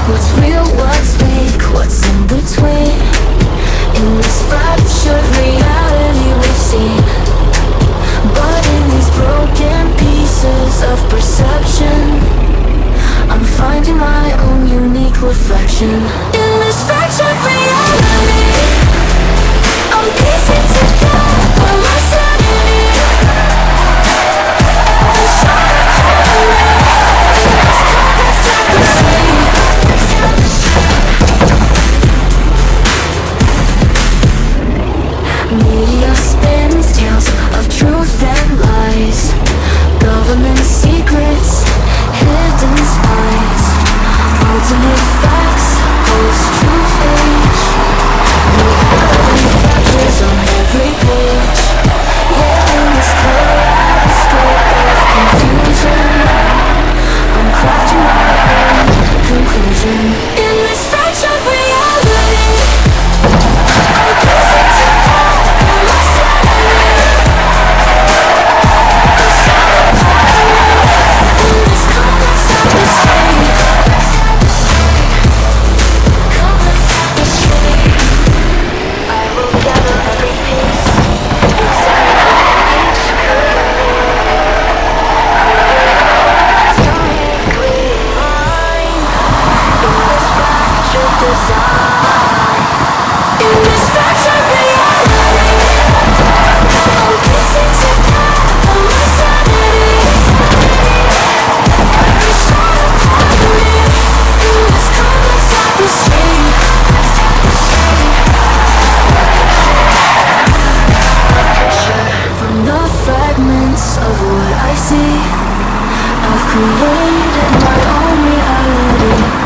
What's real, what's fake, what's in between? In this fractured reality we've seen, but in these broken pieces of perception, I'm finding my own unique reflection. In this fractured reality, I'm piecing together my sanity. Every shot of clarity in this complex tapestry. Media spins tales of truth and lies, government secrets, hidden spies, ultimate facts, post-truth age. Reality fractures on every page. Yeah, in this kaleidoscope of confusion, I'm crafting my own conclusion. In this fractured reality, I'm piecing together my sanity. The shadow clarity in this complex tapestry. Complex tapestry. I will gather every piece, examine each curve, uniquely mine. In this fractured design, in this fractured reality, I'm piecing together my sanity. Every shot of clarity in this complex tapestry. From the fragments of what I see, I've created my own reality.